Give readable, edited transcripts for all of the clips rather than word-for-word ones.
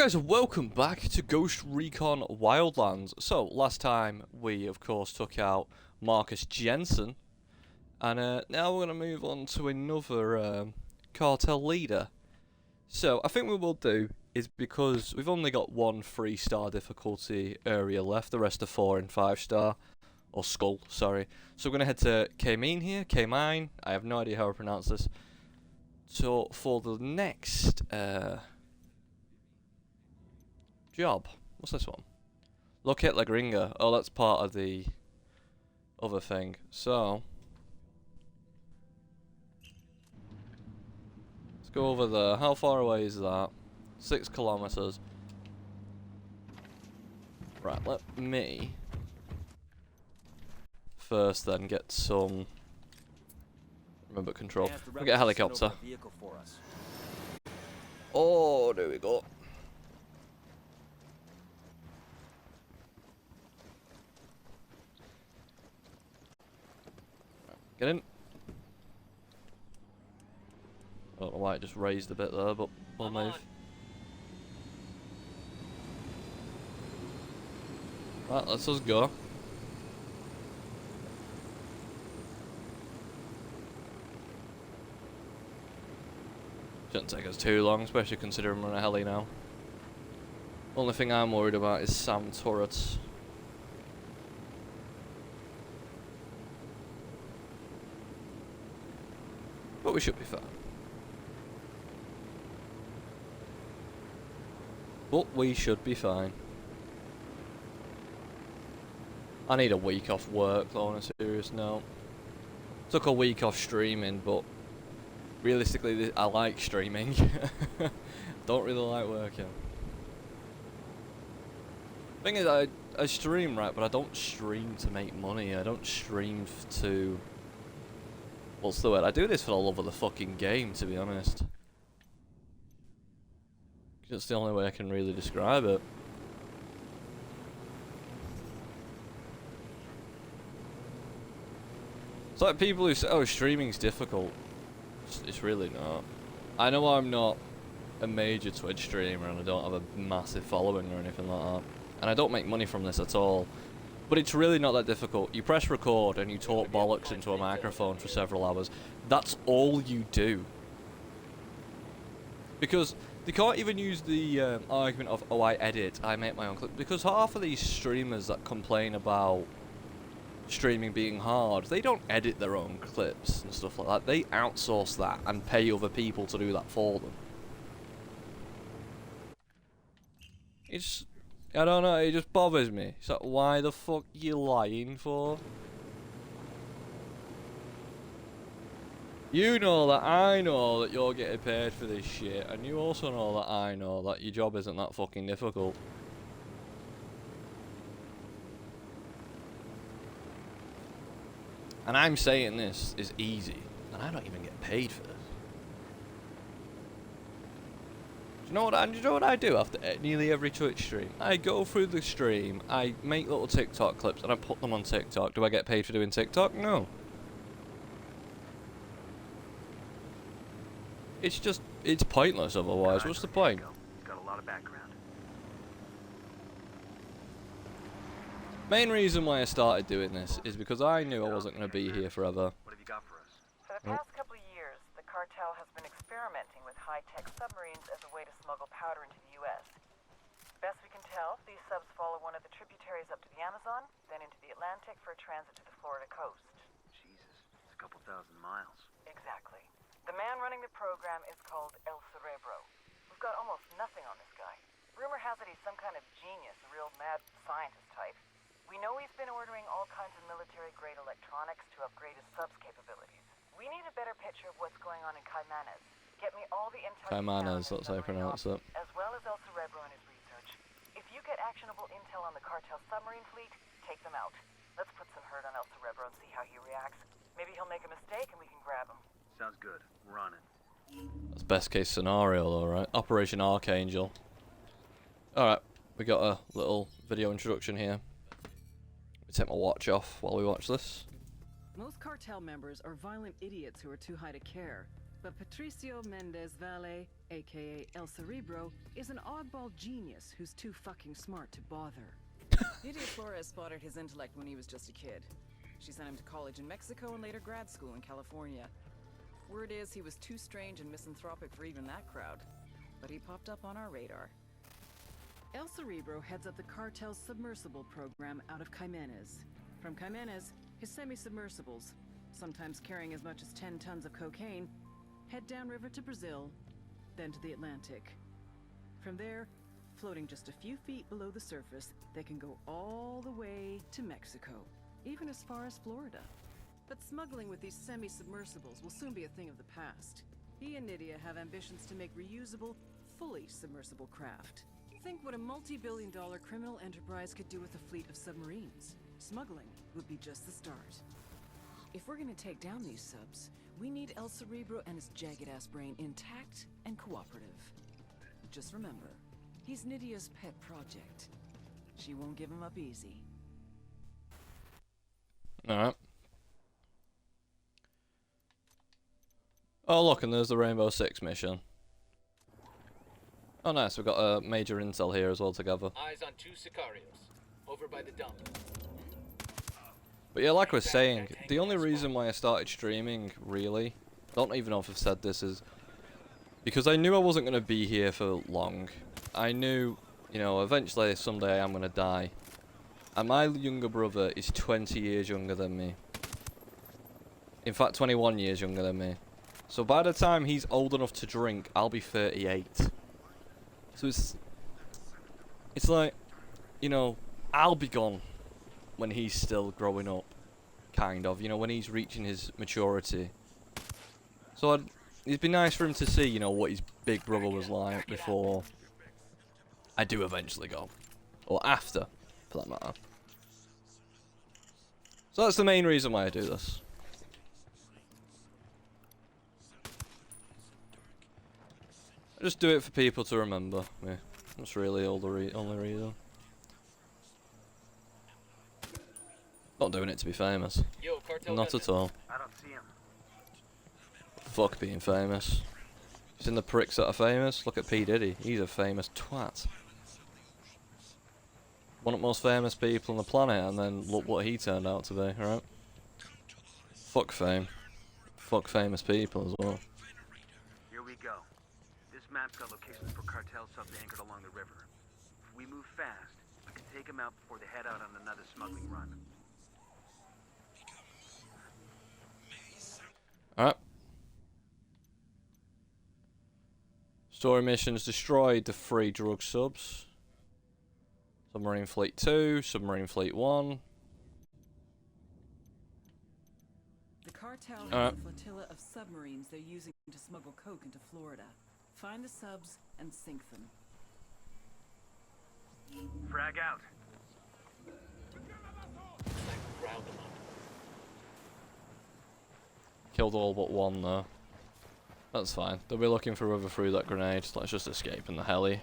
Guys, welcome back to Ghost Recon Wildlands. So, last time we, of course, took out Marcus Jensen, and now we're going to move on to another cartel leader. So, I think what we'll do is, because we've only got one 3-star difficulty area left, the rest are 4 and 5-star, or Skull, sorry. So we're going to head to K-Mine here, K-Mine, I have no idea how I pronounce this. So, for the next job. What's this one? Locate La Gringa. Oh, that's part of the other thing. So, let's go over there. How far away is that? 6 kilometers. Right, let me first then get some remote control. We'll get a helicopter. Oh, there we go. Get in. I don't know why it just raised a bit there, but we'll move. Right, let's us go. Shouldn't take us too long, especially considering we're in a heli now. Only thing I'm worried about is SAM turrets. But we should be fine. But we should be fine. I need a week off work though, on a serious note. Took a week off streaming, but realistically I like streaming. Don't really like working. Thing is, I stream, right, but I don't stream to make money. I don't stream to... What's the word? I do this for the love of the fucking game, to be honest. That's the only way I can really describe it. It's like people who say, oh, streaming's difficult. It's really not. I know I'm not a major Twitch streamer and I don't have a massive following or anything like that. And I don't make money from this at all. But it's really not that difficult. You press record and you talk bollocks into a microphone for several hours. That's all you do. Because they can't even use the argument of, oh, I edit, I make my own clip. Because half of these streamers that complain about streaming being hard, they don't edit their own clips and stuff like that. They outsource that and pay other people to do that for them. It's... I don't know, it just bothers me. It's like, why the fuck you lying for? You know that I know that you're getting paid for this shit, and you also know that I know that your job isn't that fucking difficult. And I'm saying this is easy, and I don't even get paid for this. Do you know what I do after nearly every Twitch stream? I go through the stream, I make little TikTok clips, and I put them on TikTok. Do I get paid for doing TikTok? No. It's just, it's pointless otherwise. What's the point? Got a lot of background. Main reason why I started doing this is because I knew I wasn't going to be here forever. What have you got for us? For the past couple of years, the cartel has been experimenting with high-tech submarines as a way to smuggle powder into the U.S. Best we can tell, these subs follow one of the tributaries up to the Amazon, then into the Atlantic for a transit to the Florida coast. Jesus, it's a couple thousand miles. Exactly. The man running the program is called Cerebo. We've got almost nothing on this guy. Rumor has it he's some kind of genius, a real mad scientist type. We know he's been ordering all kinds of military-grade electronics to upgrade his subs capabilities. We need a better picture of what's going on in Caymanes. Get me all the intel. Caymanes, that's how I pronounce it. As well as Cerebo and his research. If you get actionable intel on the cartel submarine fleet, take them out. Let's put some hurt on Cerebo and see how he reacts. Maybe he'll make a mistake and we can grab him. Sounds good. We're on it. That's best case scenario though, right? Operation Archangel. Alright, we got a little video introduction here. Let me take my watch off while we watch this. Most cartel members are violent idiots who are too high to care. But Patricio Mendez Valle, aka El Cerebo, is an oddball genius who's too fucking smart to bother. Lydia Flores spotted his intellect when he was just a kid. She sent him to college in Mexico and later grad school in California. Word is he was too strange and misanthropic for even that crowd. But he popped up on our radar. El Cerebo heads up the cartel's submersible program out of Jimenez. From Jimenez, his semi-submersibles, sometimes carrying as much as 10 tons of cocaine, head downriver to Brazil, then to the Atlantic. From there, floating just a few feet below the surface, they can go all the way to Mexico, even as far as Florida. But smuggling with these semi-submersibles will soon be a thing of the past. He and Nydia have ambitions to make reusable, fully submersible craft. Think what a multi-billion-dollar criminal enterprise could do with a fleet of submarines. Smuggling would be just the start. If we're gonna take down these subs, we need El Cerebo and his jagged-ass brain intact and cooperative. Just remember, he's Nydia's pet project. She won't give him up easy. Alright. Oh look, and there's the Rainbow Six mission. Oh nice, we've got a major intel here as well together. Eyes on 2 Sicarios, over by the dump. But yeah, like I was saying, the only reason why I started streaming, really, don't even know if I've said this, is because I knew I wasn't going to be here for long. I knew, you know, eventually someday I'm going to die. And my younger brother is 20 years younger than me. In fact, 21 years younger than me. So by the time he's old enough to drink, I'll be 38. So it's like, you know, I'll be gone when he's still growing up, kind of, you know, when he's reaching his maturity. So it'd be nice for him to see, you know, what his big brother was like before I do eventually go. Or after, for that matter. So that's the main reason why I do this. I just do it for people to remember me. That's really all the only reason. Not doing it to be famous. Yo, cartel Not at all. I don't see him. Fuck being famous. Seen the pricks that are famous? Look at P. Diddy. He's a famous twat. One of the most famous people on the planet, and then look what he turned out to be, right? Fuck fame. Fuck famous people as well. Here we go. This map's got locations for cartel subs anchored along the river. If we move fast, we can take them out before they head out on another smuggling run. Alright. Story missions: destroyed the 3 drug subs. Submarine Fleet 2, Submarine Fleet 1. The cartel has a flotilla of submarines they're using to smuggle coke into Florida. Find the subs and sink them. Frag out. Round them up. Killed all but 1 though. That's fine. They'll be looking for whoever threw that grenade. Let's just escape in the heli.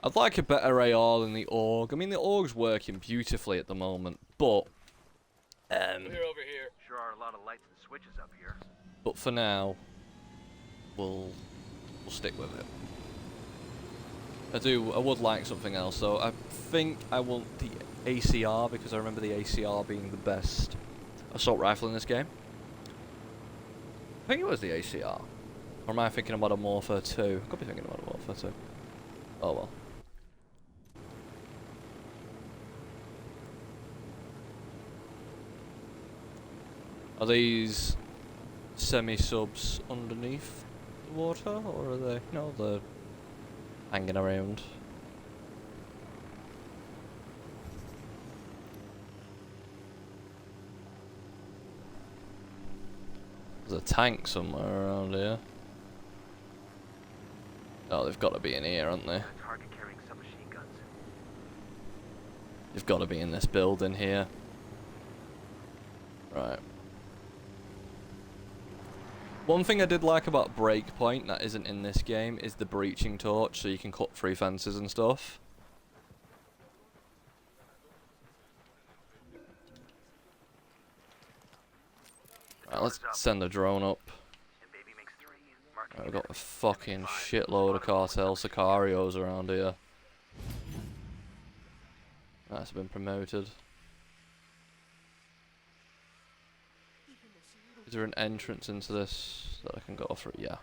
I'd like a better AR than the AUG. I mean, the AUG's working beautifully at the moment, but We're over here. Sure are a lot of lights and switches up here. but for now, we'll stick with it. I would like something else, so I think I want the ACR, because I remember the ACR being the best assault rifle in this game. I think it was the ACR. Or am I thinking about a Morpher 2? I could be thinking about a Morpher 2. Oh well. Are these semi-subs underneath the water, or are they? No, they're hanging around. There's a tank somewhere around here. Oh, they've got to be in here, aren't they? A target carrying submachine guns. They've got to be in this building here. Right. One thing I did like about Breakpoint that isn't in this game is the breaching torch, so you can cut through fences and stuff. Right, let's send the drone up. And baby makes 3. Marking Right, we've an got a enemy. fucking Enemy 5. shitload of cartel Sicarios around here. That's been promoted. Is there an entrance into this that I can go through? Yeah.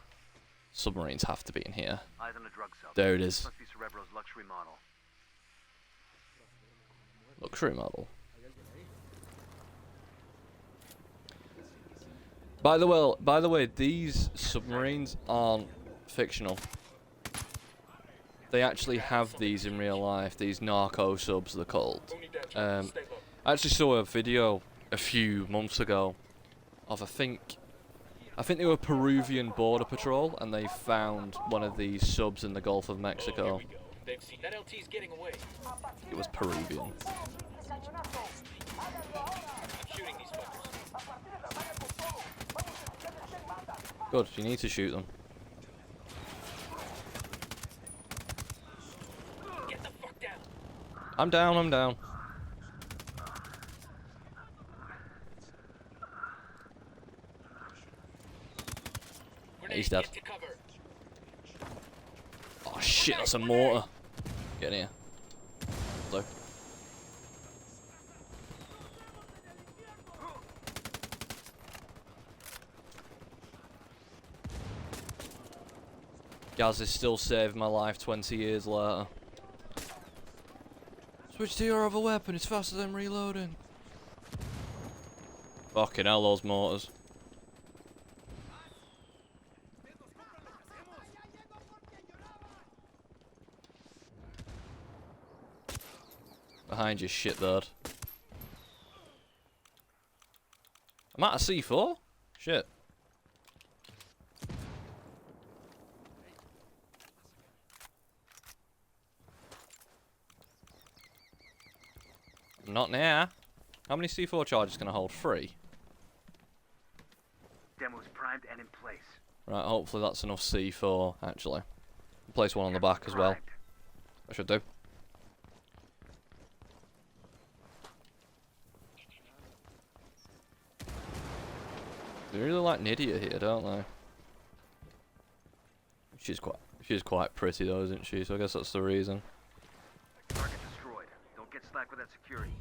Submarines have to be in here. Eyes on a drug sub. There it is. Must be Cerebro's luxury model. Luxury model. By the way, these submarines aren't fictional. They actually have these in real life. These narco subs, they're called. I actually saw a video a few months ago of I think they were Peruvian border patrol, and they found one of these subs in the Gulf of Mexico. They've seen that LT's getting away. It was Peruvian. I'm shooting these fuckers. Good, you need to shoot them. Get the fuck down. I'm down, I'm down. He's dead. Get to cover. Oh shit, that's a mortar. Get in here. Hello. Gaz is still saving my life 20 years later. Switch to your other weapon, it's faster than reloading. Fucking hell, those mortars. Behind you, shitbird. I'm at a C4? Shit. Not now. How many C4 charges can I hold? 3. Demo's primed and in place. Right, hopefully that's enough C4, actually. I'll place one on the back as well. Primed. I should do. They really like Nydia here, don't they? She's quite pretty though, isn't she? So I guess that's the reason. Target destroyed. Don't get slack with that security.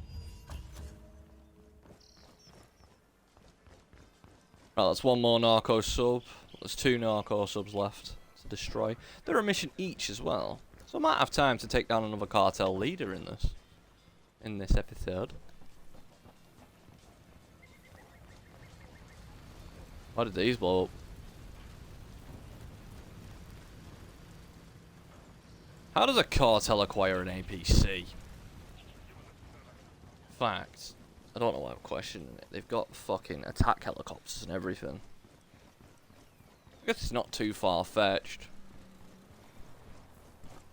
Right, that's one more narco sub. There's 2 narco subs left to destroy. They're a mission each as well. So I might have time to take down another cartel leader in this episode. Why did these blow up? How does a cartel acquire an APC? Fact, I don't know why I'm questioning it. They've got fucking attack helicopters and everything. I guess it's not too far-fetched.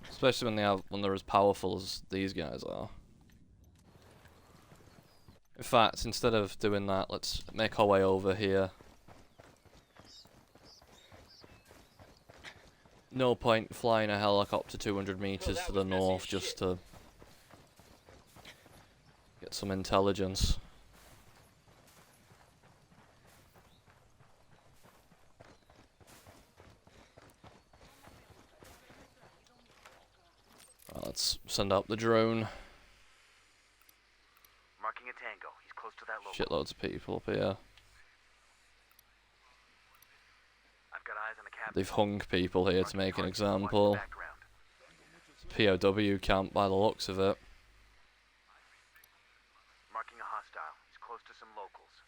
Especially when they're as powerful as these guys are. In fact, instead of doing that, let's make our way over here. No point flying a helicopter 200 meters to the north just to get some intelligence. Right, let's send out the drone. Marking a tango. He's close to that local. Shitloads of people up here. I've got eyes on the captain. They've hung people here to make an Watch the example. background. POW camp by the looks of it. Marking a hostile. He's close to some locals.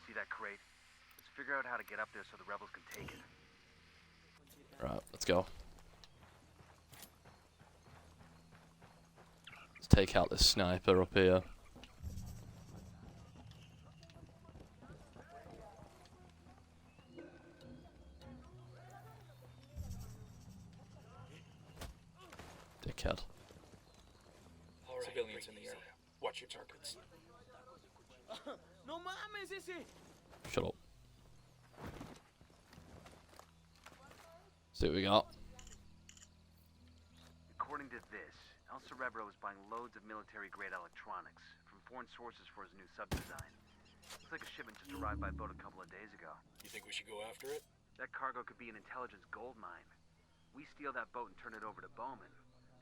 See that crate? Let's figure out how to get up there so the rebels can take it. Right, let's go. Let's take out this sniper up here. Dickhead. Civilians in the area. Watch your targets. Shut up. See what we got. According to this, El Cerebro is buying loads of military-grade electronics from foreign sources for his new sub-design. Looks like a shipment just arrived by boat a couple of days ago. You think we should go after it? That cargo could be an intelligence gold mine. We steal that boat and turn it over to Bowman.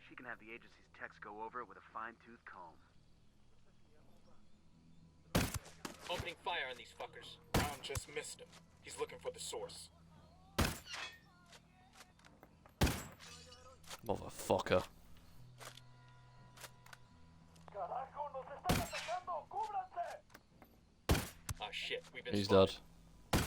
She can have the agency's techs go over it with a fine-tooth comb. Opening fire on these fuckers. Brown just missed him. He's looking for the source. Motherfucker. Ah shit, we've been He's spotted. dead.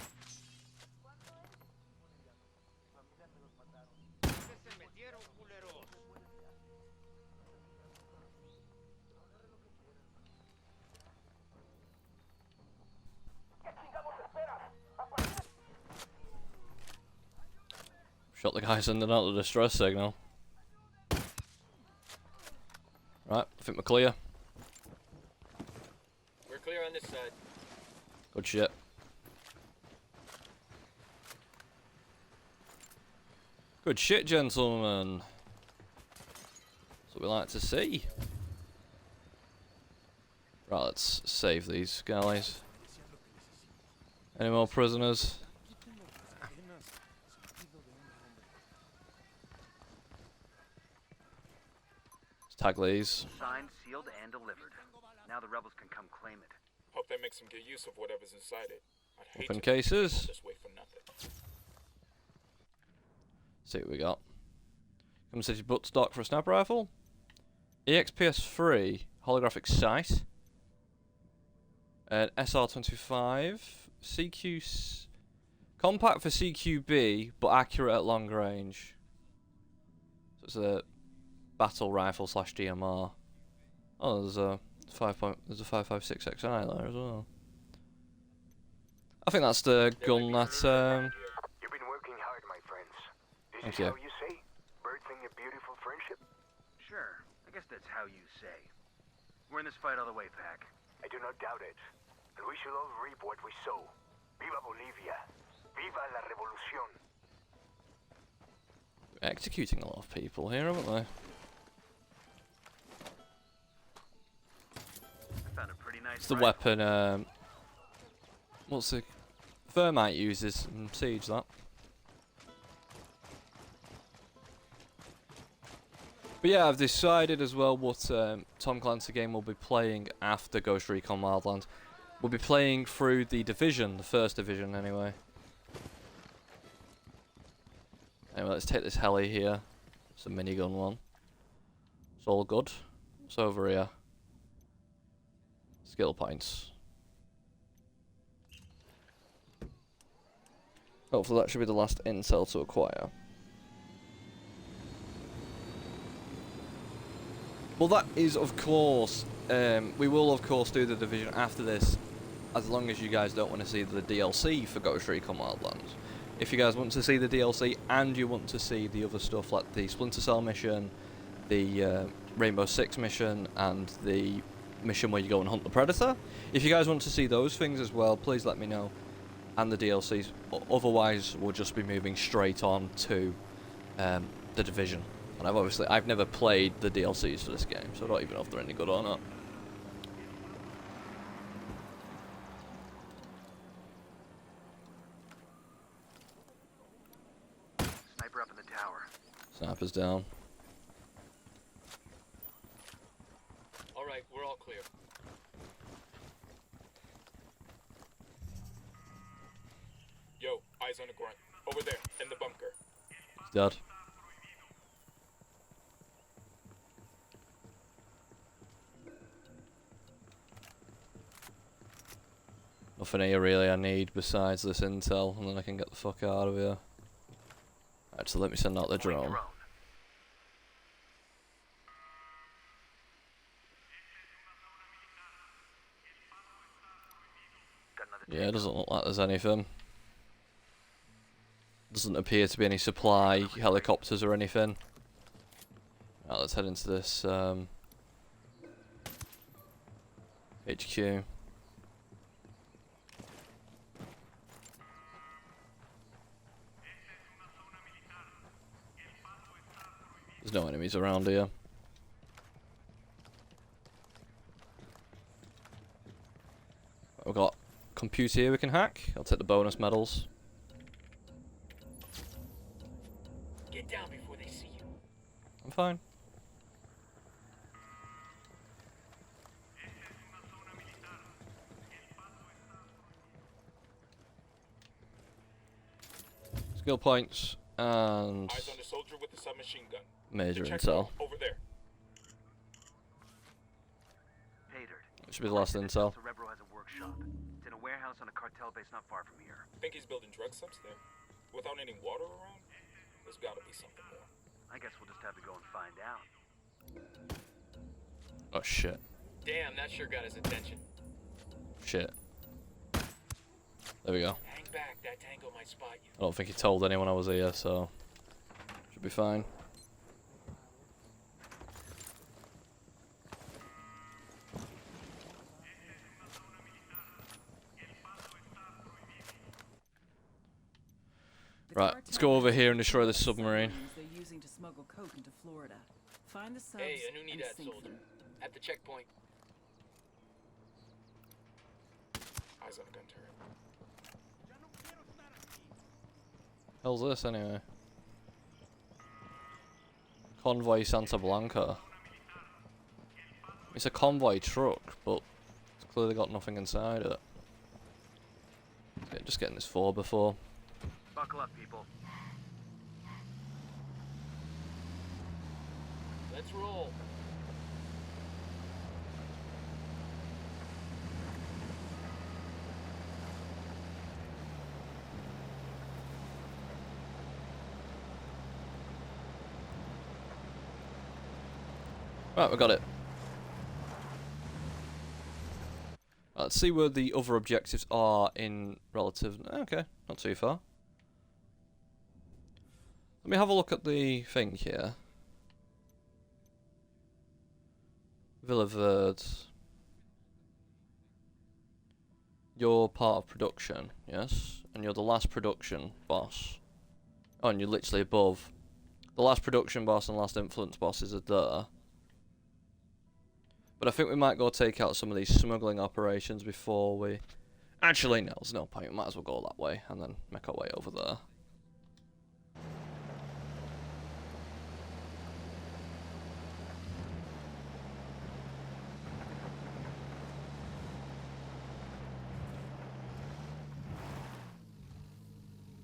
Shot the guy sending out the distress signal. Right, I think we're clear. We're clear on this side. Good shit. Good shit, gentlemen. That's what we like to see. Right, let's save these guys. Any more prisoners? Let's tag these. Signed, sealed, and delivered. Now the rebels can come claim it. Hope that makes him get use of whatever's inside it. I'd hate Open to cases. this way for nothing. See what we got. Come City buttstock for a sniper rifle. EXPS3 holographic sight. An SR25 CQ compact for CQB but accurate at long range. So it's a battle rifle slash DMR. Oh, there's a 5.56 XI there as well. I think that's the gun that You've been working hard, my friends. This Thank is you. how you say? Birthing a beautiful friendship? Sure, I guess that's how you say. We're in this fight all the way, Pac. I do not doubt it. And we shall all reap what we sow. Viva Bolivia! Viva la revolución! we're executing a lot of people here, haven't we? I found a pretty nice It's the rifle. weapon, what's the Thermite uses in Siege, that. But yeah, I've decided as well what Tom Clancy game will be playing after Ghost Recon Wildlands. We'll be playing through the Division, the first Division anyway. Anyway, let's take this heli here. It's a minigun one. It's all good. It's over here. Skill points. Hopefully that should be the last intel to acquire. Well, that is, of course, we will, of course, do the Division after this, as long as you guys don't want to see the DLC for Ghost Recon Wildlands. If you guys want to see the DLC and you want to see the other stuff like the Splinter Cell mission, the Rainbow Six mission, and the mission where you go and hunt the Predator, if you guys want to see those things as well, please let me know, and the DLCs. Otherwise, we'll just be moving straight on to the Division. And I've never played the DLCs for this game, so I don't even know if they're any good or not. Sniper up in the tower. Sniper's down. Alright, we're all clear. Yo, eyes on the grunt. Over there, in the bunker. He's dead. Nothing here really I need besides this intel, and then I can get the fuck out of here. Actually, let me send out the Deploying drone. Got another Yeah, it tank. doesn't look like there's anything. Doesn't appear to be any supply helicopters or anything. Right, let's head into this HQ. There's no enemies around here. computer here we can hack. I'll take the bonus medals. Get down before they see you. I'm fine. Skill points and Eyes on the soldier with the submachine gun. major The intel. checkpoint over there. Pater. It should be the last intel. Cerebo has a workshop. It's in a warehouse on a cartel base not far from here. Think he's building drug subs there? Without any water around? There's gotta be something more. I guess we'll just have to go and find out. Oh shit. Damn, that sure got his attention. Shit. There we go. Hang back, that tango might spot you. I don't think he told anyone I was here, so should be fine. Right, let's go over here and destroy this submarine. They're using to smuggle coke into Florida. Find the subs Hey, a new and Unidad sink soldier. them. At the checkpoint. Eyes on the gun turret. Hell's this anyway? Convoy Santa Blanca. It's a convoy truck, but it's clearly got nothing inside it. Okay, just getting this 4x4. Buckle up, people. Let's roll. Right, we got it. Right, let's see where the other objectives are in relative. Okay, not too far. Let me have a look at the thing here. Villa Verde. You're part of production, yes? And you're the last production boss. Oh, and you're literally above. The last production boss and last influence bosses are there. But I think we might go take out some of these smuggling operations before we... Actually, no, there's no point. We might as well go that way and then make our way over there.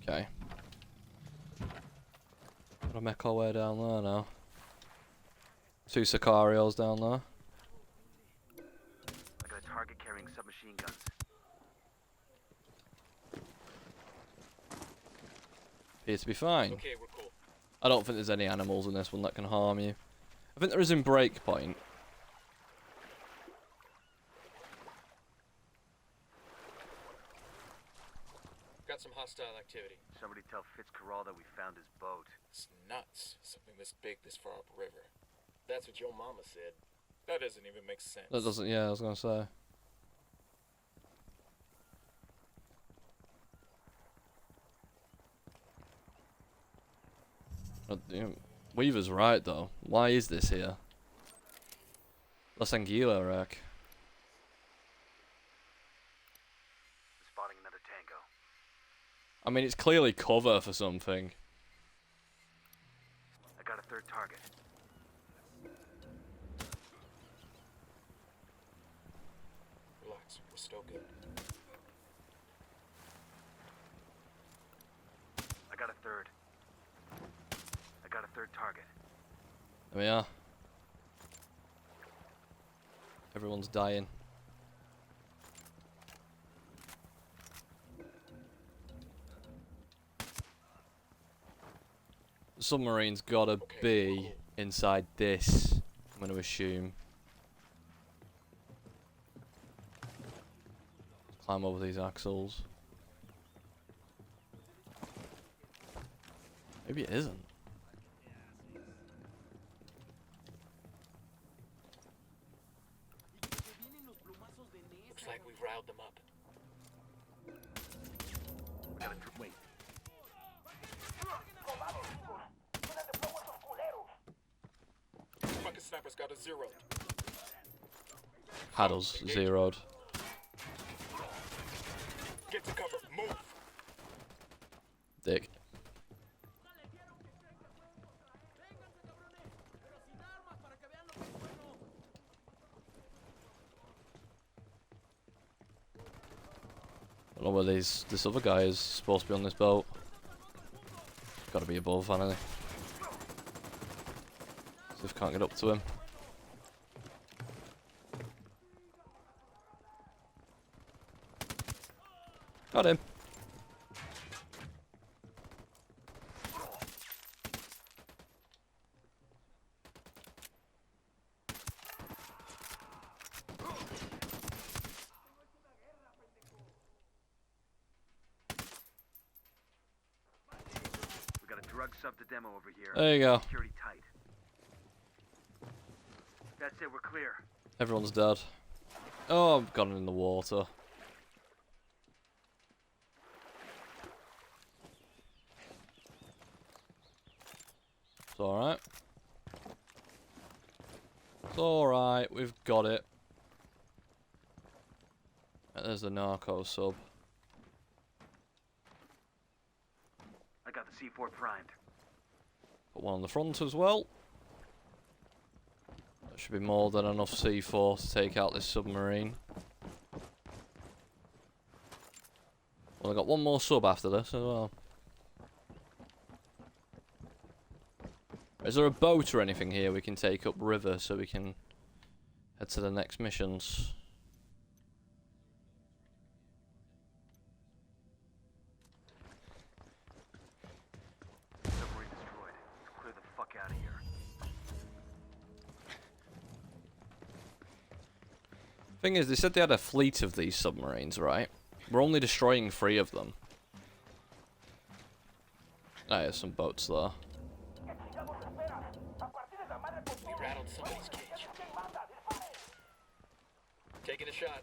Okay. Gotta make our way down there now. 2 Sicarios down there. I got a target carrying submachine guns. Appears to be fine. Okay, we're cool. I don't think there's any animals in this one that can harm you. I think there is in Breakpoint. Got some hostile activity. Somebody tell Fitzcarral that we found his boat. It's nuts. Something this big this far upriver. That's what your mama said. That doesn't even make sense. That doesn't, yeah, I was gonna say. Weaver's right though. Why is this here? Los Anguilla wreck. Spotting another tango. I mean, it's clearly cover for something. I got a third target. Relax, we're still good. I got a third. I got a third target. There we are. Everyone's dying. The submarine's gotta be inside this, I'm gonna assume. Climb over these axles. Maybe it isn't. Looks like we've riled them up. We got a wait. Fucking sniper's got a zero. Had us zeroed. Get to cover. Move. Dick. I don't know where this other guy is supposed to be on this boat. Gotta be above, hasn't he? See if I can't get up to him. Got him. We got a drug sub to demo over here. There you go. Security tight. That's it, we're clear. Everyone's dead. Oh, I've gone in the water. It's alright. It's alright, we've got it. There's the narco sub. I got the C4 primed. Put one on the front as well. That should be more than enough C4 to take out this submarine. Well, I got one more sub after this as well. Is there a boat or anything here we can take up river so we can head to the next missions? Submarine destroyed. Let's clear the fuck out of here. Thing is, they said they had a fleet of these submarines, right? We're only destroying 3 of them. Ah, yeah, some boats there. We rattled somebody's cage. Taking a shot.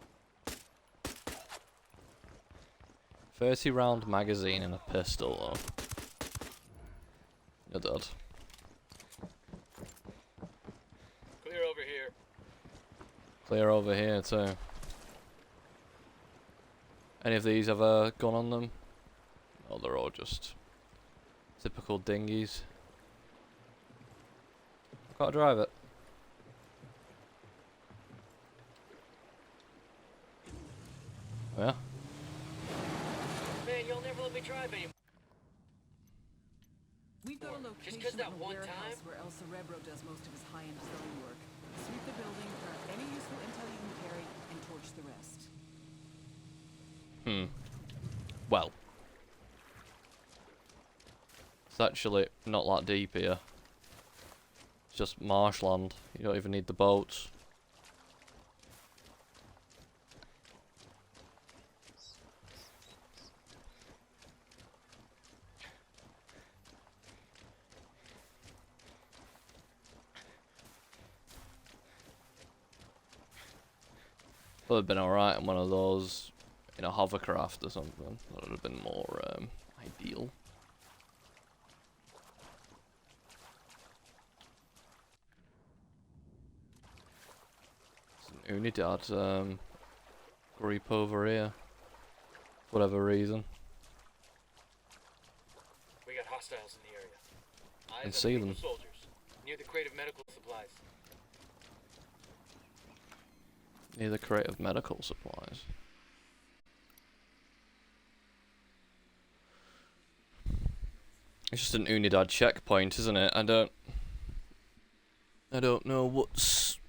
30-round magazine and a pistol, though. You're dead. Clear over here. Clear over here, too. Any of these have a gun on them? Oh, they're all just typical dinghies. I can't drive it. Yeah. Man, you'll never let me drive anymore. We've got a Just 'cause location that of a one warehouse time? where El Cerebo does most of his high-end design work. Sweep the building, grab any useful intel you can carry, and torch the rest. Well. It's actually not that deep here. It's just marshland. You don't even need the boats. Would have been alright in one of those, in a hovercraft or something. That would have been more ideal. It's an Unidad group over here. For whatever reason. We got hostiles in the area. Eyes Can on see a group them. of soldiers near the crate of medical supplies. Near the crate of medical supplies. It's just an Unidad checkpoint, isn't it? I don't know what's...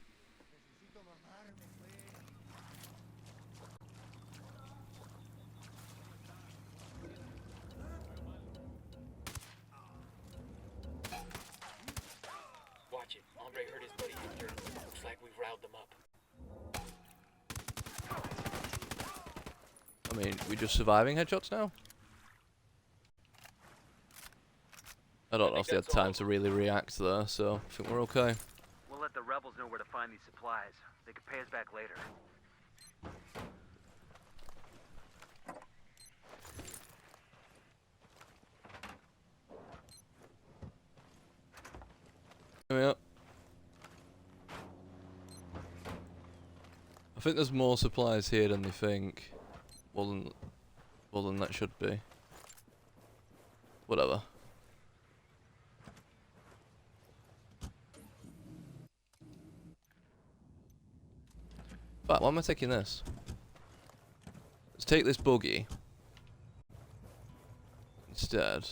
Watch it. Andre hurt his buddy Hector. Looks like we've riled them up. I mean, we just surviving headshots now? I don't know if they had time to really react there, so I think we're okay. We'll let the rebels know where to find these supplies. They can pay us back later. Yeah. I think there's more supplies here than they think. Well, Well, then that should be. Whatever. But why am I taking this? Let's take this buggy instead.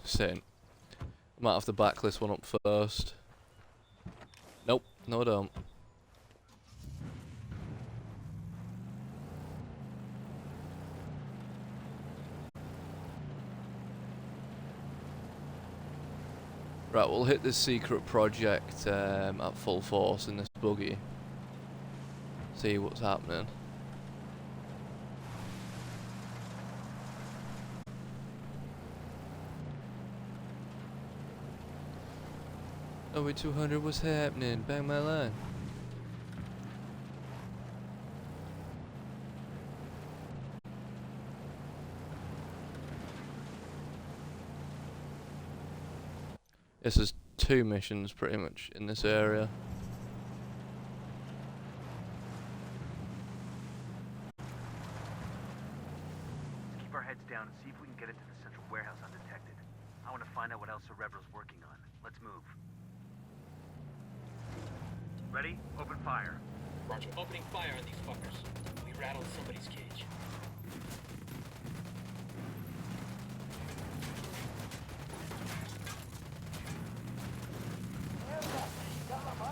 Just saying. Might have to back this one up first. Nope, no I don't. Right, we'll hit this secret project at full force in this buggy. See what's happening. Over 200, what's happening? Bang my line. This is 2 missions pretty much in this area. Keep our heads down and see if we can get into the central warehouse undetected. I want to find out what else Cerebro's working on. Let's move. Ready? Open fire. Roger. Opening fire on these fuckers. We rattled somebody's cage.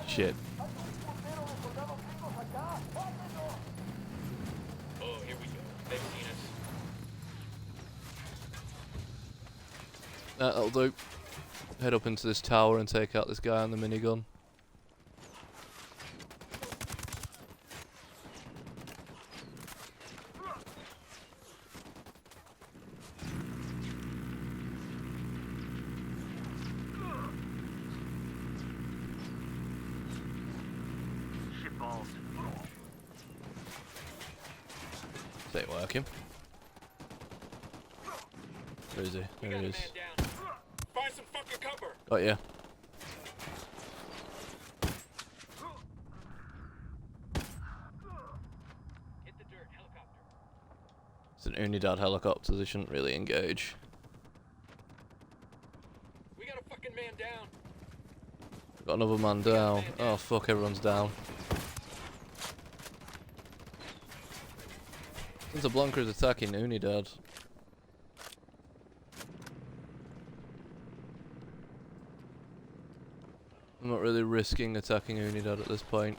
Shit. Oh, here we go. They've seen us. That'll do. Head up into this tower and take out this guy on the minigun. Shit balls. This ain't working. Where is he? There he is. Man down. Find some fucking cover. Got ya. Hit the dirt. Helicopter. It's an Unidad helicopter, they shouldn't really engage. We got a fucking man down. Got another man down. Oh fuck, everyone's down. There's a Blanca is attacking Unidad. I'm not really risking attacking Unidad at this point.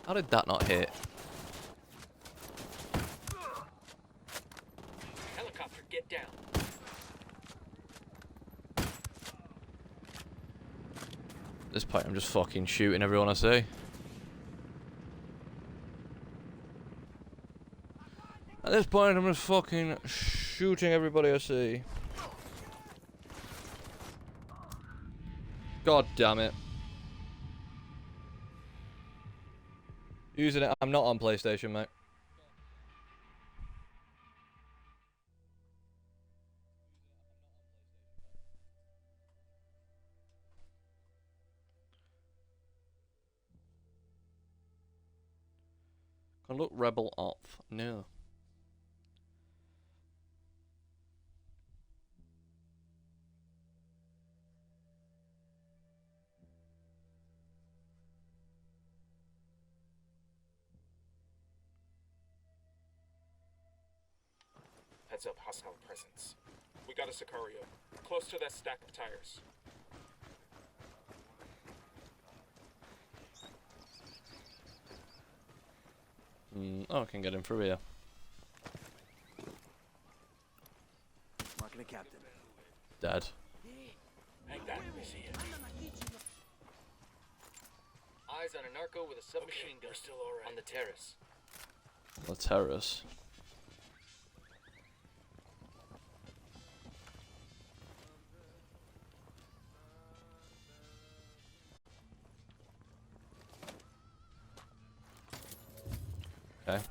How did that not hit? Helicopter, get down. At this point I'm just fucking shooting everyone I see. At this point I'm just fucking shooting everybody I see. God damn it. Using it, I'm not on PlayStation, mate. Conduct rebel off. No. Heads up, hostile presence. We got a Sicario. Close to that stack of tires. Oh, I can get him through here. Marking a captain. Dead. Hang back, we see you. Eyes on a narco with a submachine gun. We're still alright. On the terrace. The terrace. Okay.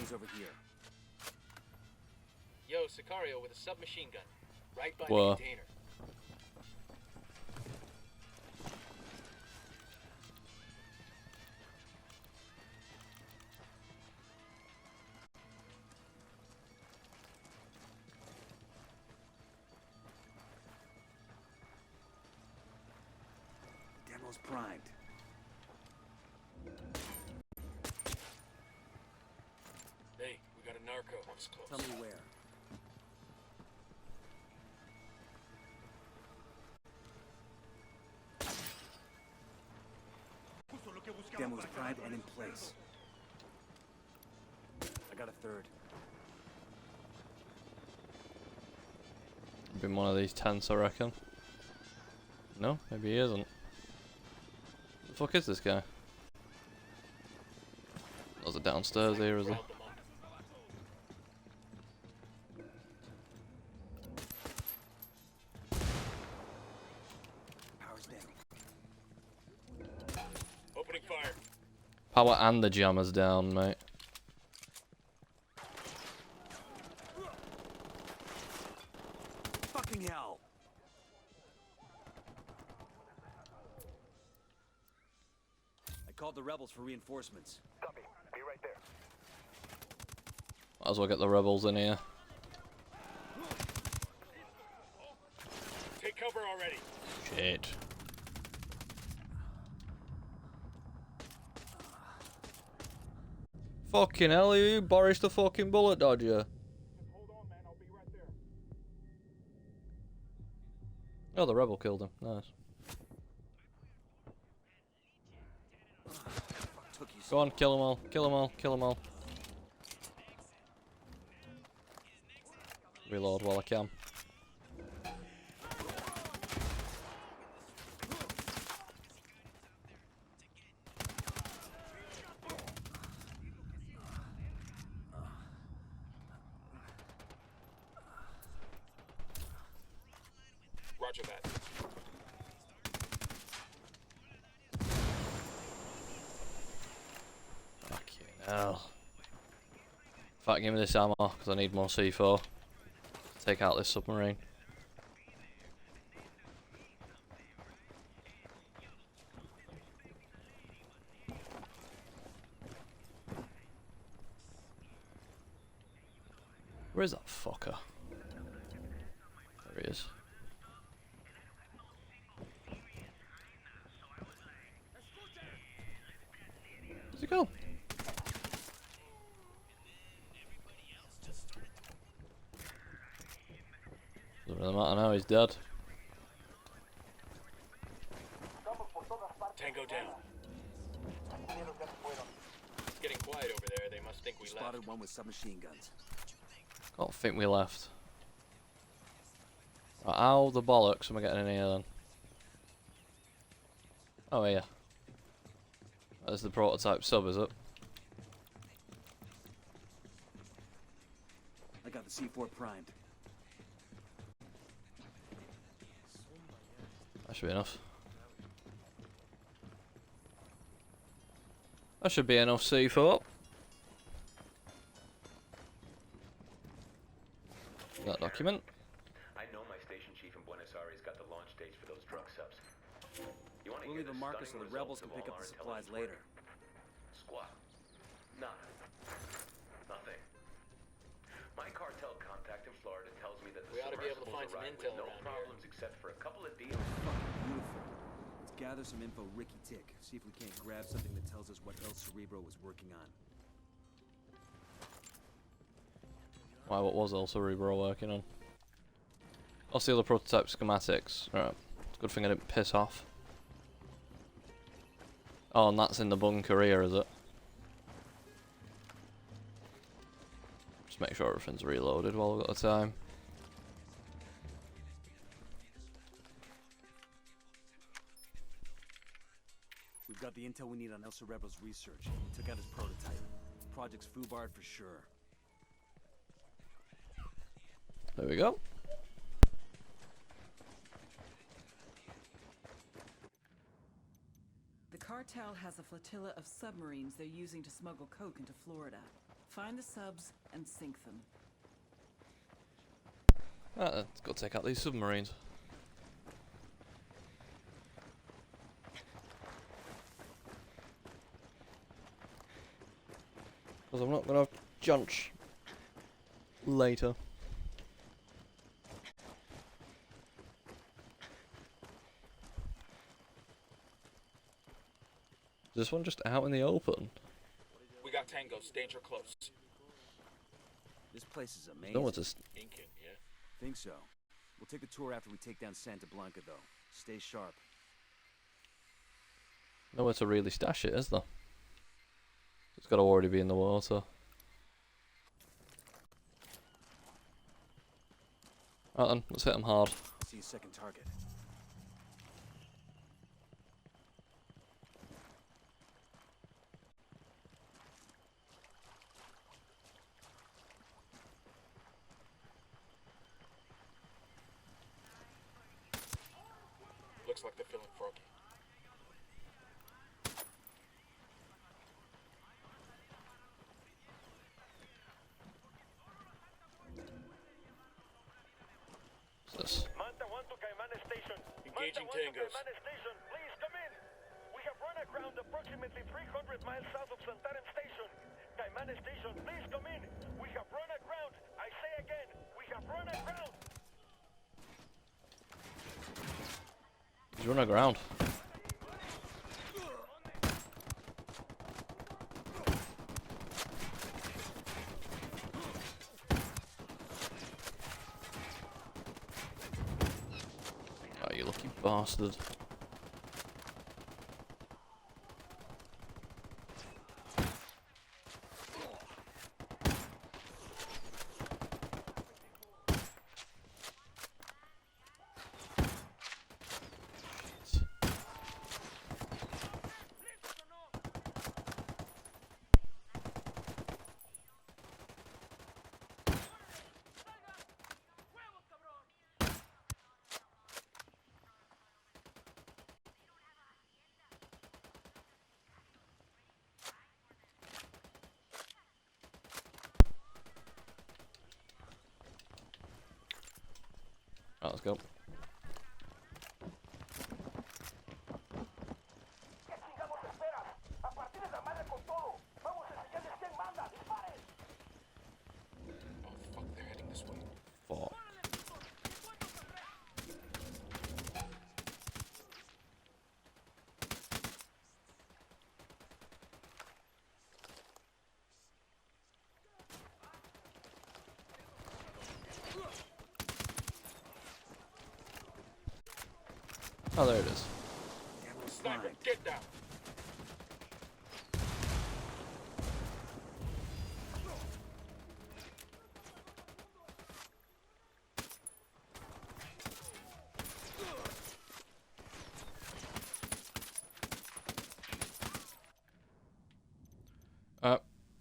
Demo's over here. Yo, Sicario with a submachine gun. Right by Whoa. the container. Demo's primed. Hey, we got a narco. It's close. Tell me where. Demo's primed and in place. I got a third. Been one of these tents, I reckon. No, maybe he isn't. The fuck is this guy? Was it downstairs here, is he? Round them up. Power's down. Opening fire. Power and the jammer's down, mate. Fucking hell! I called the rebels for reinforcements. Copy. Be right there. Might as well get the rebels in here. Take cover already. Shit. Fucking hell, you Boris the fucking bullet dodger. Hold on, man. I'll be right there. Oh, the rebel killed him. Nice. Took you Go on, kill them all. Kill them all. Kill them all. Reload while I can. Roger that. Fucking hell. In fact, give me this ammo, because I need more C4. Take out this submarine. Where is that fucker? There he is. Where's he gone? Doesn't really matter now, he's dead. Tango down. It's getting quiet over there. They must think we left. spotted one with submachine guns. Don't think we left. Right, how the bollocks am I getting in here then? Oh yeah. That's the prototype sub, is it? I got the C4 primed. That should be enough. That should be enough C4. That document. I know my station chief in Buenos Aires got the launch dates for those drug subs. You want to We'll hear leave a the marker so stunning the rebels results can of pick all up our the supplies intelligence later. work? Squat. Nada. Nothing. My cartel contact in Florida tells me that the We ought to be able to find submersibles some arrived intel with no around here. problems except for a couple of deals. Fucking beautiful. Let's gather some info Ricky Tick. See if we can't grab something that tells us what El Cerebo was working on. Why, what was also Cerebo working on? I'll see the prototype schematics. Alright. Good thing I didn't piss off. Oh, and that's in the bunker here, is it? Just make sure everything's reloaded while we've got the time. We've got the intel we need on El Cerebo's research. We took out his prototype. Project's foobarred for sure. There we go. The cartel has a flotilla of submarines they're using to smuggle coke into Florida. Find the subs and sink them. Right then, let's go take out these submarines. Because I'm not going to have junch later. Is this one just out in the open? We got tangos. Danger close. This place is amazing. No one's just... Incan, yeah? Think so. We'll take the tour after we take down Santa Blanca, though. Stay sharp. nowhere to really stash it, is there? It's got to already be in the water. Right then, let's hit them hard. I see a second target. Looks like they're feeling froggy. What's this? Manta 1 to Caimán Station. Engaging Manta 1 to tangos. Caimán Station, please come in. We have run aground approximately 300 miles south of Santarin Station. Caimán Station, please come in. We have run aground. I say again, we have run aground. He's running aground. Oh, you lucky bastard. Right, let's go. Oh fuck, they're heading this way. Fuck. Oh, there it is. Sniper, get down!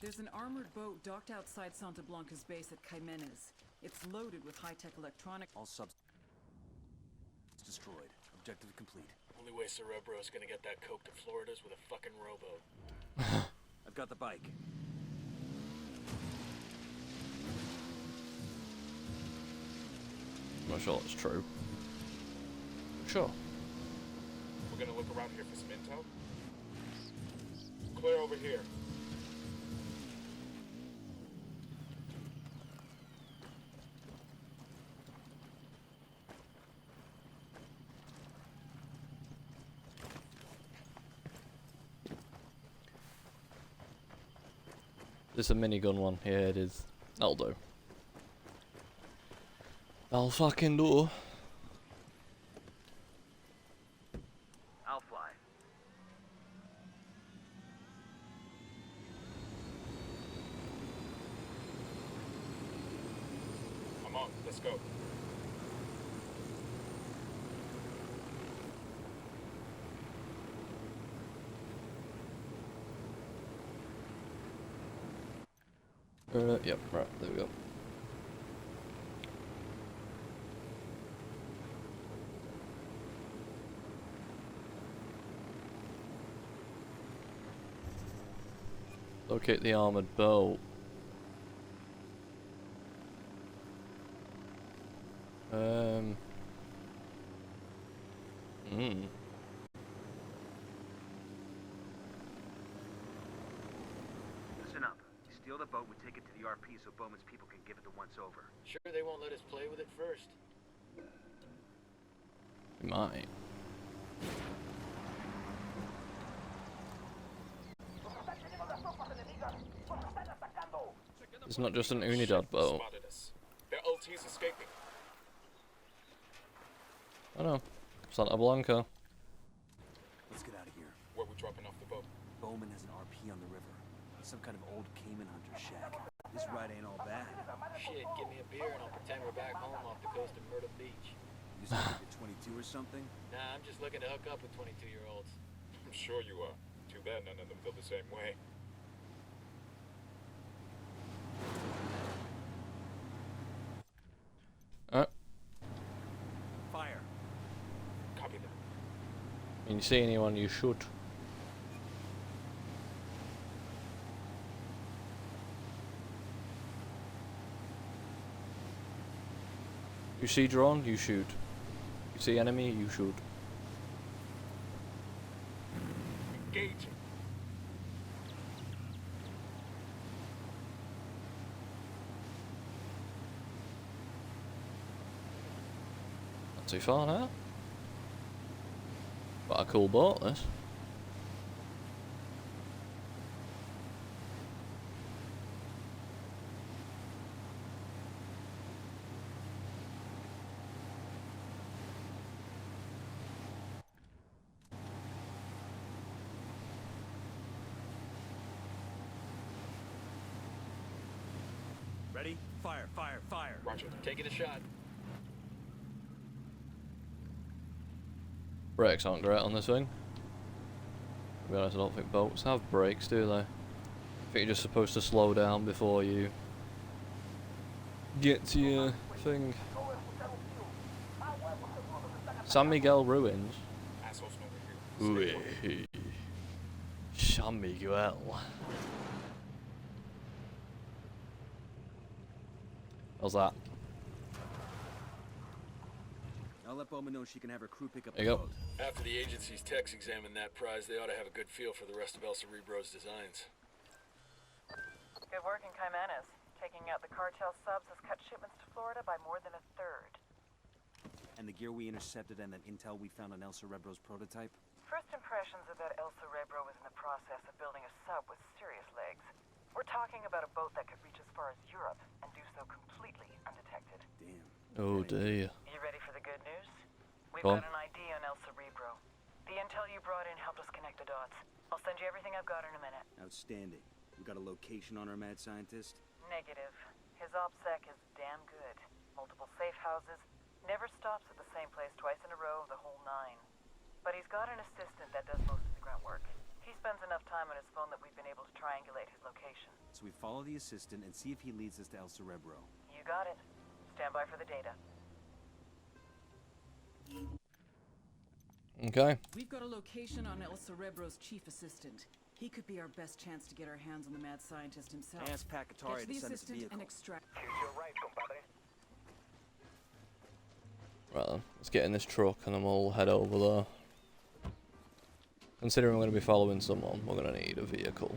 There's an armored boat docked outside Santa Blanca's base at Caimenes. It's loaded with high-tech electronic. All subs destroyed. Objective complete. Only way Cerebro's gonna get that coke to Florida's with a fucking rowboat. I've got the bike. I'm not sure it's true. Sure. We're gonna look around here for some intel. Clear over here. There's a minigun one. Yeah, it is. That'll do. That'll fucking do. I'll fly. I'm on, let's go. Yep, right, there we go. Locate the armored boat. Hmm. Listen up. You steal the boat, we take it to the RP so Bowman's people can give it the once over. Sure they won't let us play with it first. We might. It's not just an Unidad boat. Spotted us. Their LT's escaping. I know. Santa Blanca. Let's get out of here. Where we dropping off the boat? Bowman has an RP on the river. Some kind of old Cayman hunter shack. This ride ain't all bad. Shit, give me a beer and I'll pretend we're back home off the coast of Myrtle Beach. You said you're 22 or something? Nah, I'm just looking to hook up with 22-year-olds. I'm sure you are. Too bad none of them feel the same way. Fire. Copy that. When you see anyone, you shoot. You see drone, you shoot. You see enemy, you shoot. Engaging. Not too far now. But a cool boat, this. Ready? Fire, fire, fire. Roger. Taking a shot. Brakes aren't great on this thing. To be honest, I don't think boats have brakes, do they? I think you're just supposed to slow down before you get to your thing. San Miguel ruins. Assholes over here. Ooh, San Miguel. How's that? I'll let Bowman know she can have her crew pick up There the you go. boat. After the agency's techs examine that prize, they ought to have a good feel for the rest of El Cerebro's designs. Good work in Caymanas. Taking out the cartel subs has cut shipments to Florida by more than a third. And the gear we intercepted and that intel we found on El Cerebro's prototype? First impressions are that El Cerebro was in the process of building a sub with serious legs. We're talking about a boat that could reach as far as Europe and do so completely undetected. Damn. Oh dear. You ready for the good news? We've Go on. got an ID on El Cerebro. The intel you brought in helped us connect the dots. I'll send you everything I've got in a minute. Outstanding. We got a location on our mad scientist? Negative. His OPSEC is damn good. Multiple safe houses. Never stops at the same place twice in a row, the whole nine. But he's got an assistant that does most of the grunt work. He spends enough time on his phone that we've been able to triangulate his location. So we follow the assistant and see if he leads us to El Cerebro. You got it. Stand by for the data. Okay. We've got a location on El Cerebro's chief assistant. He could be our best chance to get our hands on the mad scientist himself. Ask Pacatari Get to to the send us a assistant vehicle. and extract. Right then, let's get in this truck and then we'll head over there. Considering we're going to be following someone, we're going to need a vehicle.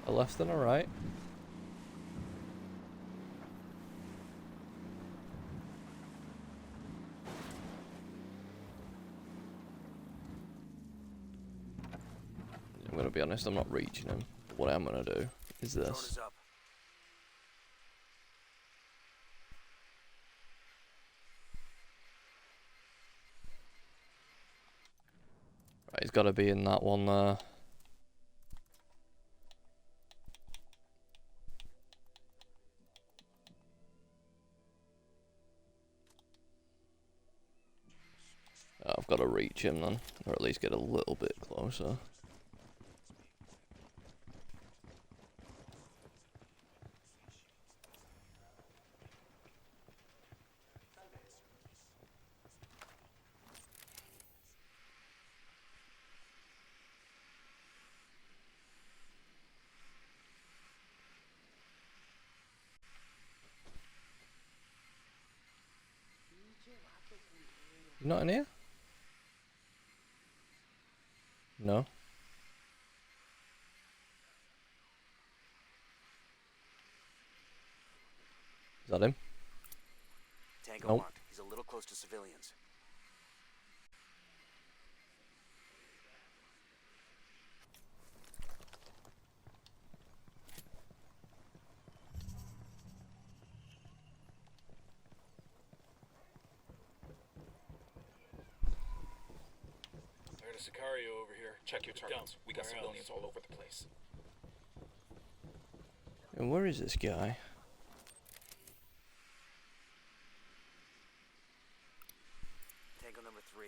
A left and a right. I'm gonna be honest, I'm not reaching him. What I'm gonna do is Drone this. is up. Right, he's gotta be in that one there. I've got to reach him then, or at least get a little bit closer. Not in here? No. Is that him? Tango Nope. marked. He's a little close to civilians. There's a Sicario over here. Check your targets. We got civilians all over the place. And where is this guy? Tango number 3.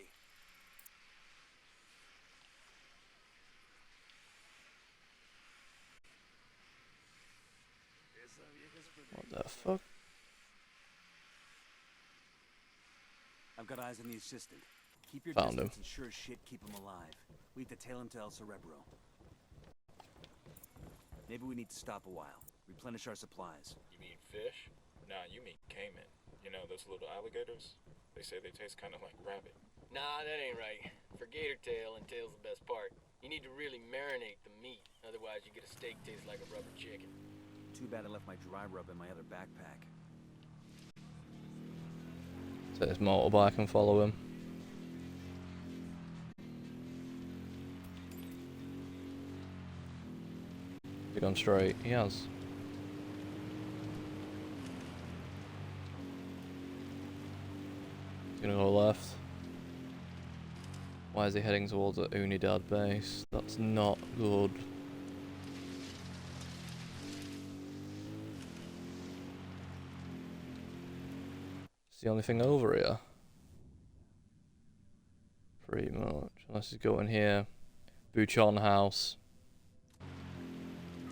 What the fuck? I've got eyes on the assistant. Keep your Found him. distance and sure as shit keep him alive. We have to tail him to El Cerebo. Maybe we need to stop a while. Replenish our supplies. You mean fish? Nah, you mean caiman. You know, those little alligators? They say they taste kind of like rabbit. Nah, that ain't right. For gator tail, and tail's the best part. You need to really marinate the meat, otherwise you get a steak taste like a rubber chicken. Too bad I left my dry rub in my other backpack. So this motorbike can follow him. Has he gone straight? He has. He's gonna go left. Why is he heading towards the Unidad base? That's not good. It's the only thing over here. Pretty much. Unless he's going here. Buchon House.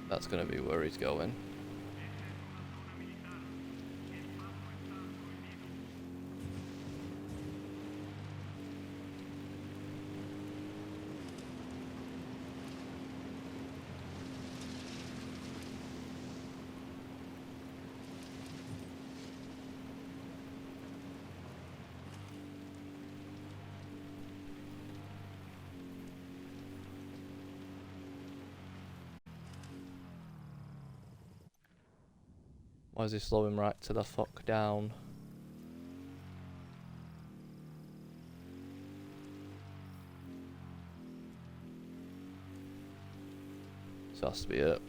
That's gonna be where he's going. Why is he slowing right to the fuck down? This has to be it.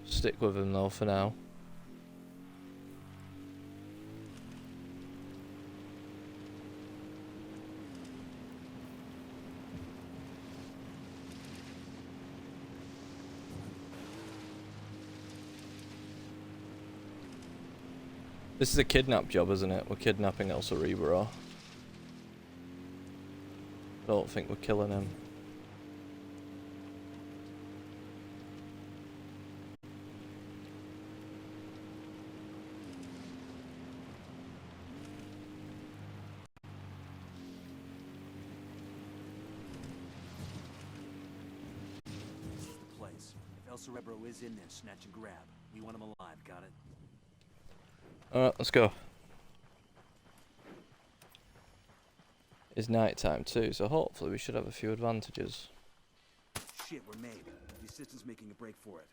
Stick with him though for now. This is a kidnap job, isn't it? We're kidnapping El Cerebo. I don't think we're killing him. This is the place. If El Cerebo is in there, snatch and grab. We want him alive, got it? Alright, let's go. It's night time too, so hopefully we should have a few advantages. Shit, we're made. The assistant's making a break for it.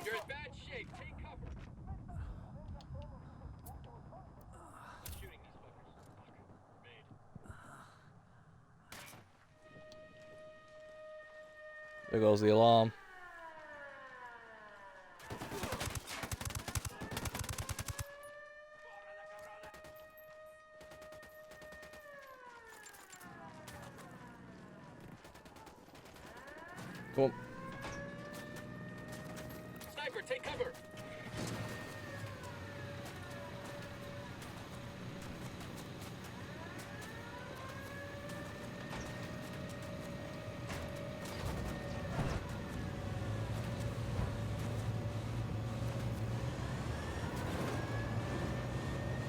You're in bad shape. Take cover. Shooting these fuckers. Made. There goes the alarm. Come on. Sniper, take cover.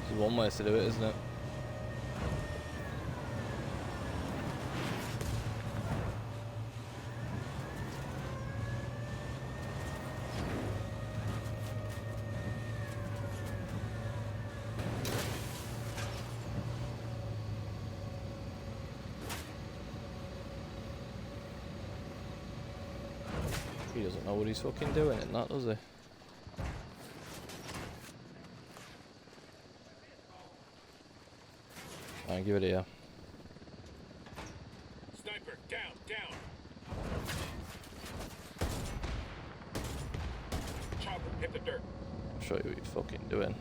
There's one way to do it, isn't it? doesn't know what he's fucking doing in that, does he? Alright, give it here. Sniper, down, down. Chopper, hit the dirt. I'll show you what you're fucking doing.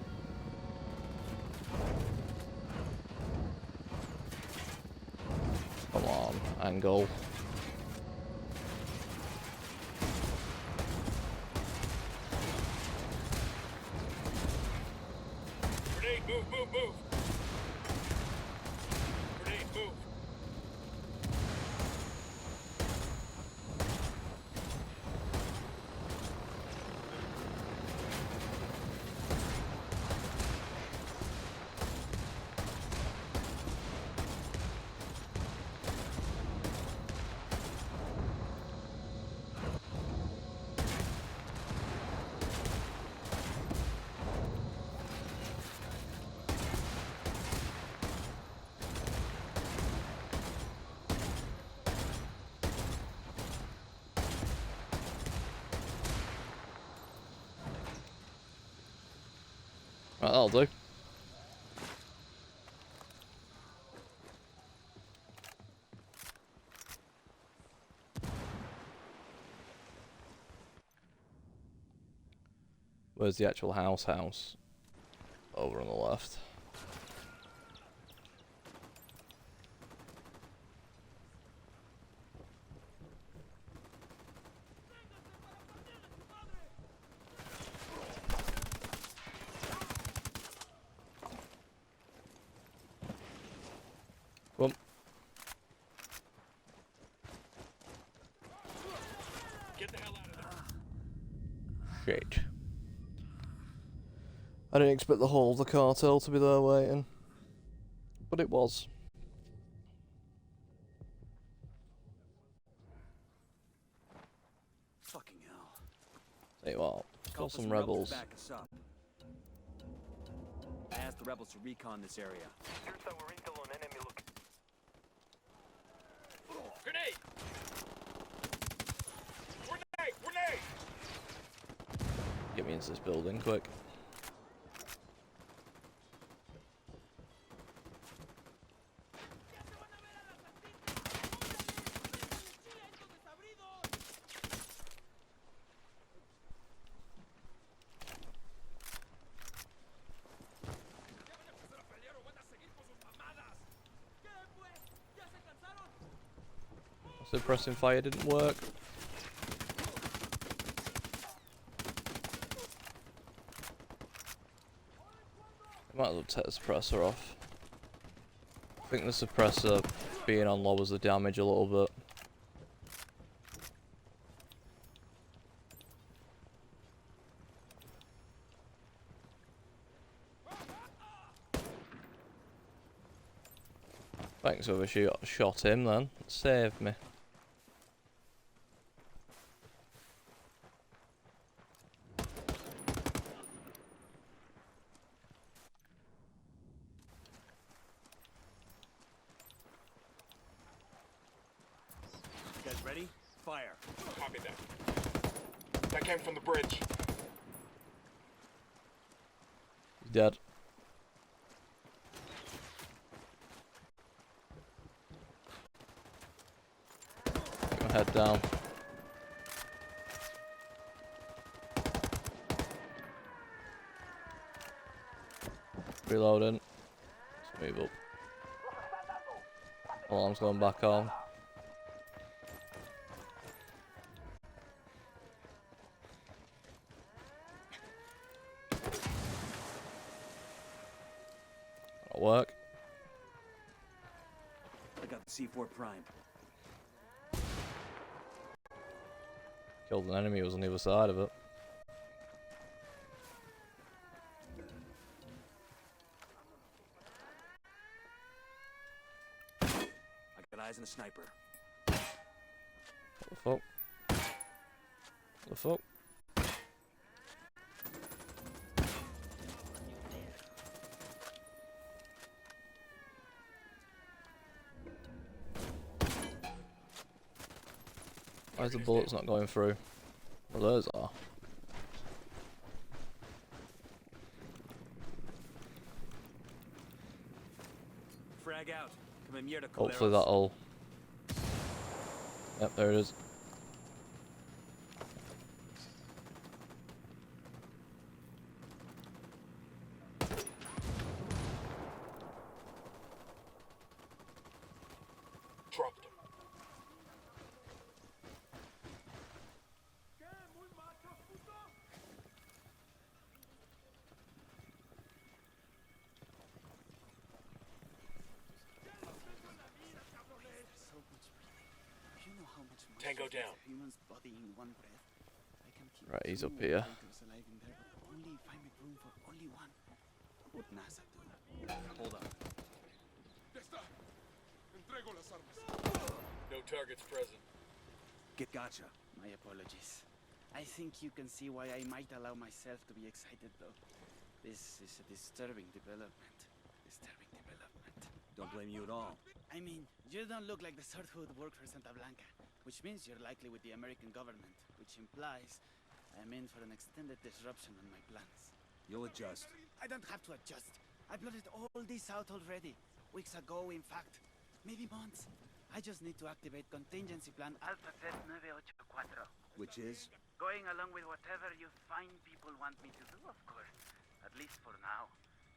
Come on, angle. Grenade, move, move, move. Grenade, move. Right, that'll do. Where's the actual house? Over on the left. Boom. Get the hell out of there. Shit. I didn't expect the whole of the cartel to be there waiting. But it was. Fucking hell. Tell you what, call some rebels. Back us up. I asked the rebels to recon this area. Here's our intel on enemy look. Grenade! Grenade! Grenade! Get me into this building quick. Suppressing fire didn't work. Might as well take the suppressor off. I think the suppressor being on lowers the damage a little bit. Thanks whoever shot him then. Saved me. You guys ready? Fire. Copy that. That came from the bridge. He's dead. Get my head down. Reloading. Let's move up. Alarm's going back on. That'll work. I got the C4 primed. Killed an enemy who was on the other side of it. I got eyes on a sniper. What the fuck? What the fuck? Why is the bullets not going through? Well, those are. Frag out. Come here to Hopefully that'll... Yep, there it is. Dropped him. Tango down. Right, he's up here. Hold up. No targets present. Gotcha. My apologies. I think you can see why I might allow myself to be excited, though. This is a disturbing development. Don't blame you at all. I mean, you don't look like the sort who would work for Santa Blanca, which means you're likely with the American government, which implies I'm in for an extended disruption on my plans. You'll adjust. I don't have to adjust. I blotted all this out already. Weeks ago, in fact. Maybe months. I just need to activate contingency plan Alpha Set 984. Which is? Going along with whatever you fine people want me to do, of course. At least for now.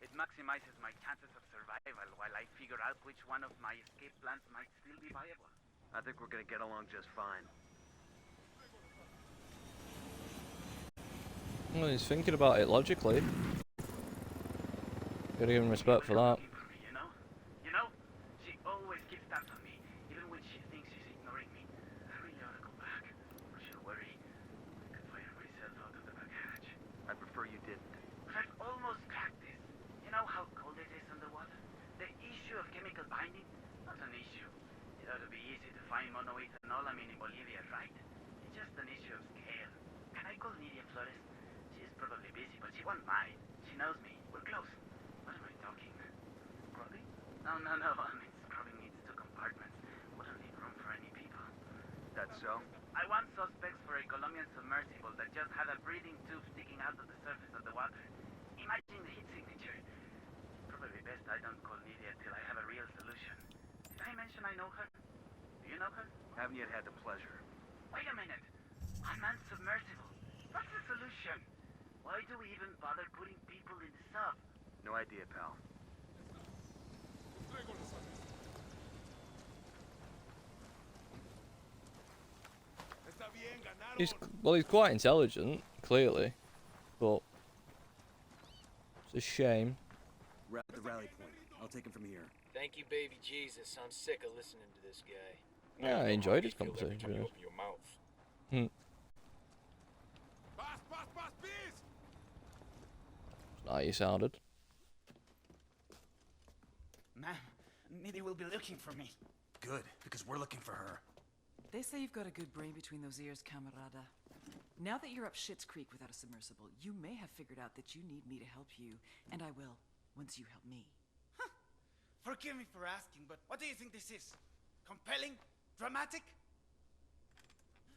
It maximizes my chances of survival while I figure out which one of my escape plans might still be viable. I think we're gonna get along just fine. Well, he's thinking about it logically. Gotta give him respect for that. You know, she always keeps tabs on me, even when she thinks she's ignoring me. I really ought to go back, or she'll worry. I could fire myself out of the back hatch. I prefer you didn't. But I've almost cracked this. You know how cold it is underwater? The issue of chemical binding? Not an issue. It ought to be easy to find monoethanolamine in Bolivia, right? It's just an issue of scale. Can I call Nidia Flores? She's probably busy, but she won't mind. She knows me. We're close. What am I talking? Scrubbing? No. I mean, scrubbing needs 2 compartments. Wouldn't leave room for any people. That's so? I want suspects for a Colombian submersible that just had a breathing tube sticking out of the surface of the water. Imagine the heat signature. Probably best I don't call Nidia till I have a real solution. Did I mention I know her? Do you know her? Haven't yet had the pleasure. Wait a minute. Unmanned submersible. What's the solution? Why do we even bother putting people in the sub? No idea, pal. He's quite intelligent, clearly, but it's a shame. We're at the rally point. I'll take him from here. Thank you, baby Jesus. I'm sick of listening to this guy. Yeah, I enjoyed his Feel every conversation. time you really. open your mouth. How you sounded. Ma'am, Nidia will be looking for me. Good, because we're looking for her. They say you've got a good brain between those ears, camarada. Now that you're up Schitt's Creek without a submersible, you may have figured out that you need me to help you, and I will, once you help me. Huh. Forgive me for asking, but what do you think this is? Compelling? Dramatic?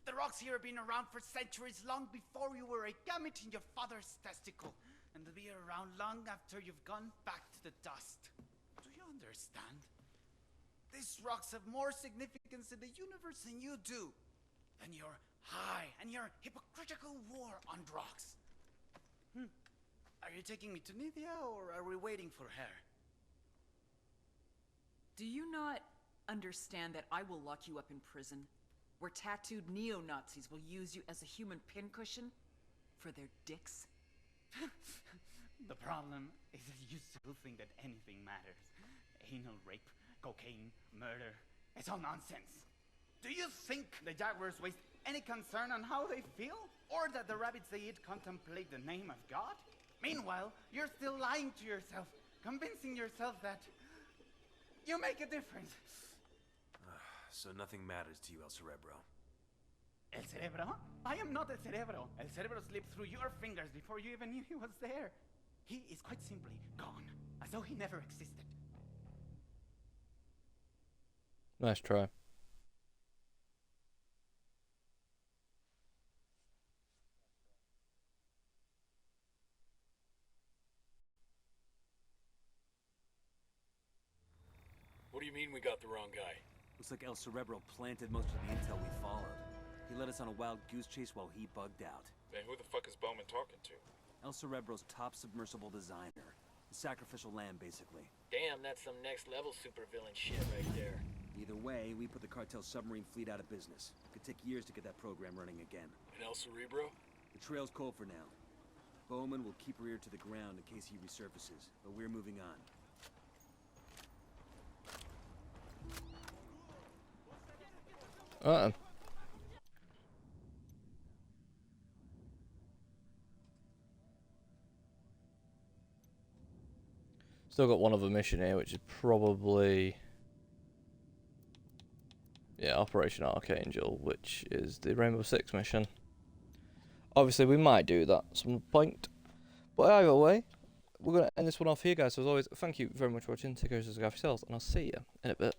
The rocks here have been around for centuries, long before you were a gamete in your father's testicle, and they'll be around long after you've gone back to the dust. Do you understand? These rocks have more significance in the universe than you do, than your high and your hypocritical war on rocks. Are you taking me to Nidia, or are we waiting for her? Do you not understand that I will lock you up in prison, where tattooed neo-Nazis will use you as a human pincushion for their dicks? The problem is that you still think that anything matters. Anal rape, cocaine, murder, it's all nonsense. Do you think the jaguars waste any concern on how they feel? Or that the rabbits they eat contemplate the name of God? Meanwhile, you're still lying to yourself, convincing yourself that you make a difference. So nothing matters to you, El Cerebo. El Cerebro? I am not El Cerebro. El Cerebro slipped through your fingers before you even knew he was there. He is quite simply gone, as though he never existed. Nice try. do you mean we got the wrong guy? Looks like El Cerebo planted most of the intel we followed. He led us on a wild goose chase while he bugged out. Then who the fuck is Bowman talking to? El Cerebro's top submersible designer. The sacrificial lamb, basically. Damn, that's some next level supervillain shit right there. Either way, we put the cartel submarine fleet out of business. Could take years to get that program running again. And El Cerebro? The trail's cold for now. Bowman will keep her ear to the ground in case he resurfaces, but we're moving on. Alright. Still got one other mission here, which is probably... yeah, Operation Archangel, which is the Rainbow Six mission. Obviously, we might do that at some point. But either way, we're going to end this one off here, guys. So as always, thank you very much for watching. Take care of yourselves, and I'll see you in a bit.